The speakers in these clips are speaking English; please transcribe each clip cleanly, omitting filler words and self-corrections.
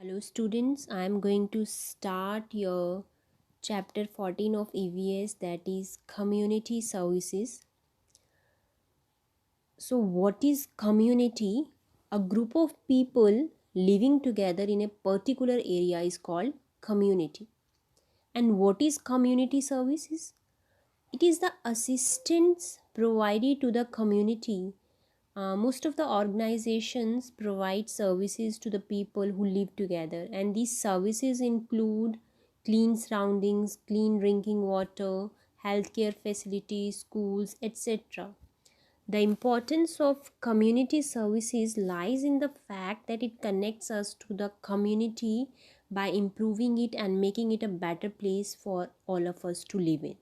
Hello students, I am going to start your chapter 14 of EVS, that is community services. So what is community? A group of people living together in a particular area is called community. And what is community services? It is the assistance provided to the community. Most of the organizations provide services to the people who live together, and these services include clean surroundings, clean drinking water, healthcare facilities, schools, etc. The importance of community services lies in the fact that it connects us to the community by improving it and making it a better place for all of us to live in.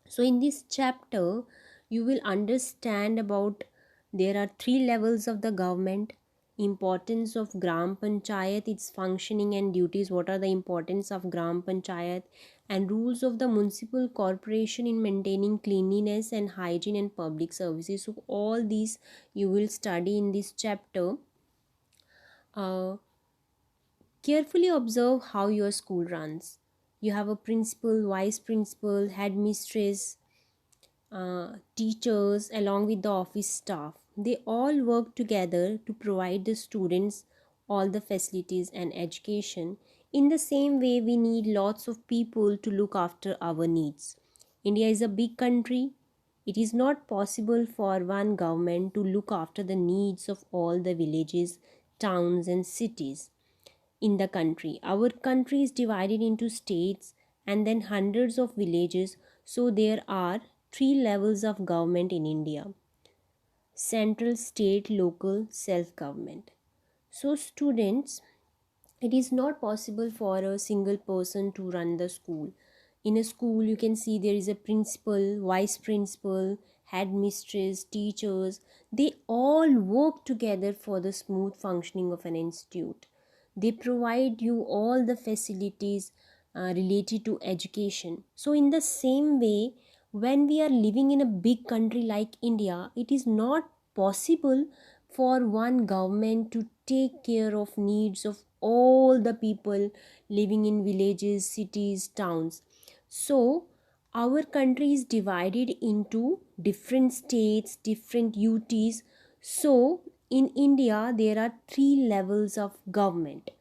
So in this chapter you will understand about there are three levels of the government, importance of gram panchayat, its functioning and duties, what are the importance of gram panchayat, and rules of the municipal corporation in maintaining cleanliness and hygiene and public services. So all these you will study in this chapter. uh, Carefully observe how your school runs. You have a principal, vice principal, headmistress, teachers, along with the office staff. They all work together to provide the students all the facilities and education. In the same way, we need lots of people to look after our needs. India is a big country. It is not possible for one government to look after the needs of all the villages, towns, and cities in the country. Our country is divided into states and then hundreds of villages, so there are three levels of government in India: central, state, local, self government. So, students, it is not possible for a single person to run the school. In a school, you can see there is a principal, vice principal, headmistress, teachers. They all work together for the smooth functioning of an institute. They provide you all the facilities related to education. So in the same way, when we are living in a big country like India, it is not possible for one government to take care of needs of all the people living in villages, cities, towns. So our country is divided into different states, different UTs. So in India there are three levels of government.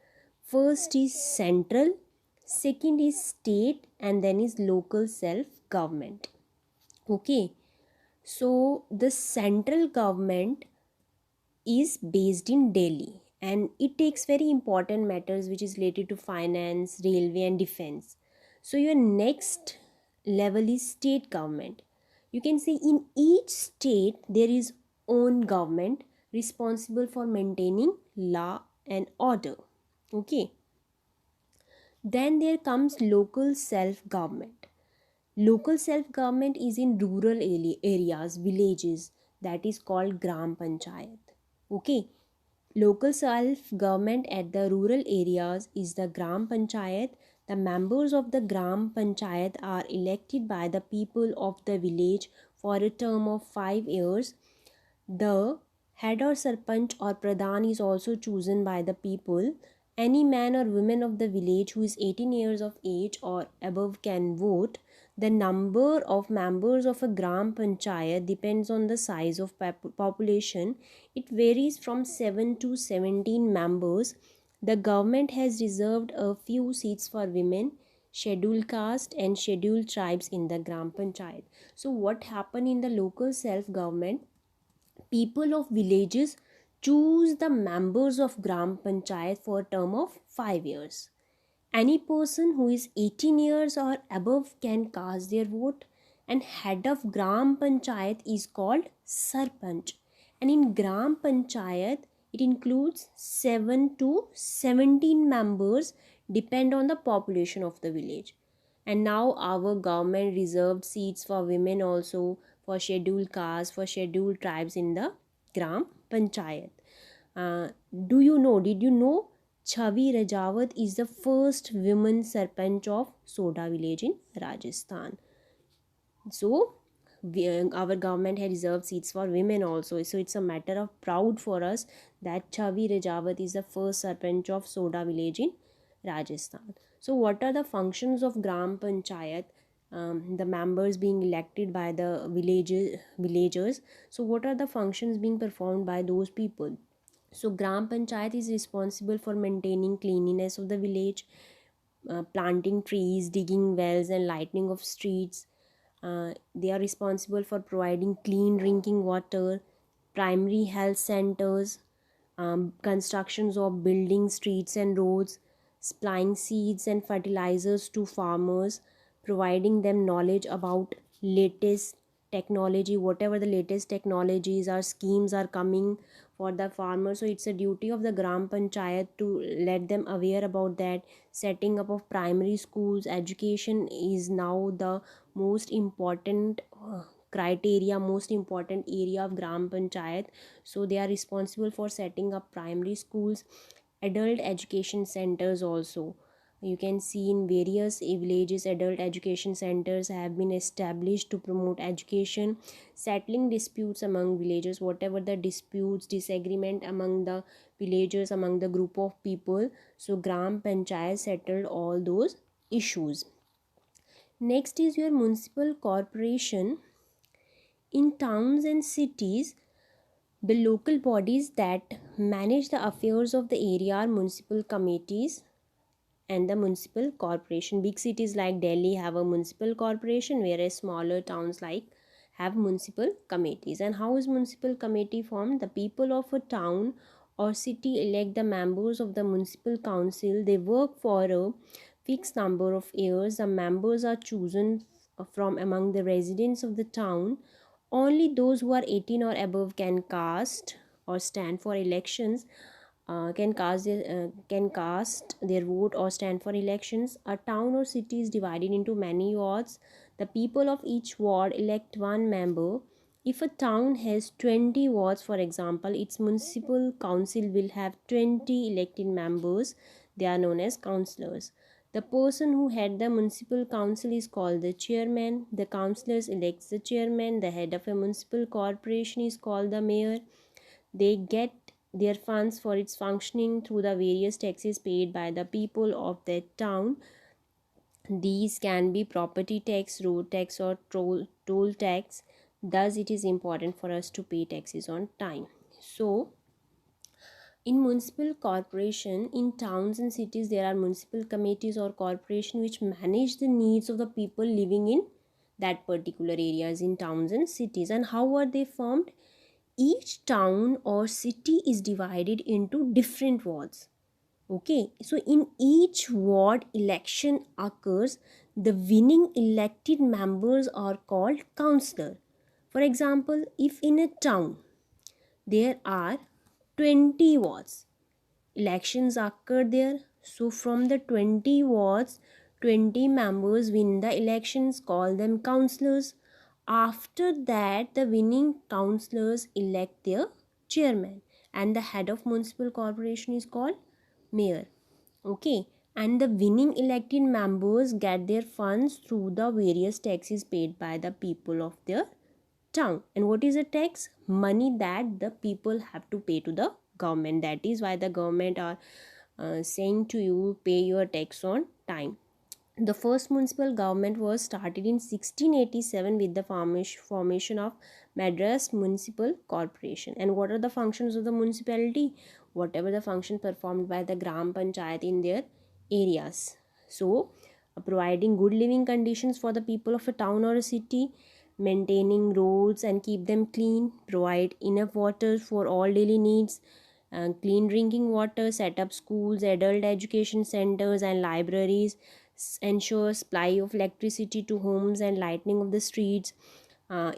First is central, second is state, and then is local self government. Okay, so the central government is based in Delhi, and it takes very important matters which is related to finance, railway, and defense. So your next level is state government. You can see in each state there is own government responsible for maintaining law and order. Okay, then there comes local self government. Local self government is in rural areas, villages, that is called Gram Panchayat. Okay, local self government at the rural areas is the Gram Panchayat. The members of the Gram Panchayat are elected by the people of the village for a term of 5 years. The head or sarpanch or pradhan is also chosen by the people. Any man or woman of the village who is 18 years of age or above can vote. The number of members of a gram panchayat depends on the size of population. It varies from 7 to 17 members. The government has reserved a few seats for women, scheduled caste, and scheduled tribes in the gram panchayat. So what happened in the local self government? People of villages choose the members of gram panchayat for a term of 5 years. Any person who is 18 years or above can cast their vote, and head of gram panchayat is called sarpanch. And in gram panchayat it includes 7 to 17 members, depend on the population of the village. And now our government reserved seats for women also, for scheduled castes, for scheduled tribes in the gram panchayat. uh, did you know Chavi Rajawat is the first woman sarpanch of Soda village in Rajasthan? So our government has reserved seats for women also. So it's a matter of proud for us that Chavi Rajawat is the first sarpanch of Soda village in Rajasthan. So what are the functions of Gram Panchayat? The members being elected by the villagers. So what are the functions being performed by those people? So Gram Panchayat is responsible for maintaining cleanliness of the village, planting trees, digging wells, and lightening of streets. They are responsible for providing clean drinking water, primary health centers, constructions of buildings, streets, and roads, supplying seeds and fertilizers to farmers, providing them knowledge about latest technology, whatever the latest technologies or schemes are coming for the farmers. So it's a duty of the Gram Panchayat to let them aware about that. Setting up of primary schools, education is now the most important criteria, most important area of Gram Panchayat. So they are responsible for setting up primary schools, adult education centers also. You can see in various villages adult education centers have been established to promote education, settling disputes among villagers, whatever the disputes, disagreement among the villagers, among the group of people. So Gram Panchayat settled all those issues. Next is your municipal corporation. In towns and cities, the local bodies that manage the affairs of the area are municipal committees and the municipal corporation. Big cities like Delhi have a municipal corporation, whereas smaller towns like have municipal committees. And how is municipal committee formed? The people of a town or city elect the members of the municipal council. They work for a fixed number of years. The members are chosen from among the residents of the town. Only those who are 18 or above can cast or stand for elections, can cast their vote or stand for elections. A town or city is divided into many wards. The people of each ward elect one member. If a town has 20 wards, for example, its municipal council will have 20 elected members. They are known as councillors. The person who head the municipal council is called the chairman. The councillors elects the chairman. The head of a municipal corporation is called the mayor. They get their funds for its functioning through the various taxes paid by the people of that town. These can be property tax, road tax, or toll tax. Thus, it is important for us to pay taxes on time. So, in municipal corporation, in towns and cities, there are municipal committees or corporation which manage the needs of the people living in that particular areas in towns and cities. And how are they formed? Each town or city is divided into different wards. Okay, so in each ward election occurs, the winning elected members are called councillor. For example, if in a town there are 20 wards, elections occur there. So from the 20 wards, 20 members win the elections, call them councillors. After that, the winning councillors elect their chairman, and the head of municipal corporation is called mayor. Okay, and the winning elected members get their funds through the various taxes paid by the people of their town. And what is a tax? Money that the people have to pay to the government. That is why the government are saying to you, pay your tax on time. The first municipal government was started in 1687 with the formation of Madras Municipal Corporation. And what are the functions of the municipality? Whatever the function performed by the Gram Panchayat in their areas. So, providing good living conditions for the people of a town or a city, maintaining roads and keep them clean, provide enough water for all daily needs, clean drinking water, set up schools, adult education centers, and libraries, ensure supply of electricity to homes and lightening of the streets,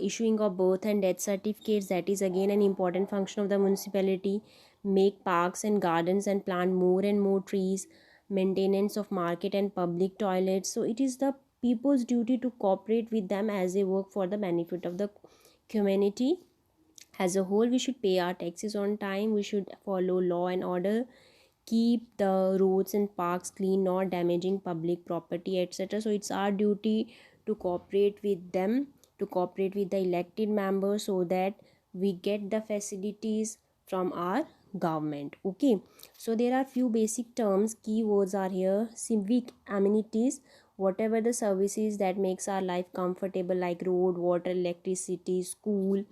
issuing of birth and death certificates, that is again an important function of the municipality, make parks and gardens and plant more and more trees, maintenance of market and public toilets. So it is the people's duty to cooperate with them as they work for the benefit of the community as a whole. We should pay our taxes on time, we should follow law and order, keep the roads and parks clean, not damaging public property, etc. So it's our duty to cooperate with them to cooperate with the elected members so that we get the facilities from our government. Okay, so there are few basic terms, keywords are here. Civic amenities, whatever the services that makes our life comfortable, like road, water, electricity, school,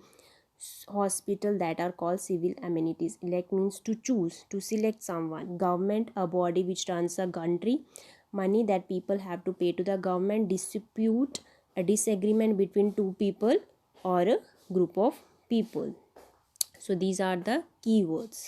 hospital, that are called civil amenities. Elect means to choose, to select someone. Government, a body which runs a country. Money that people have to pay to the government. Dispute, a disagreement between two people or a group of people. So these are the keywords.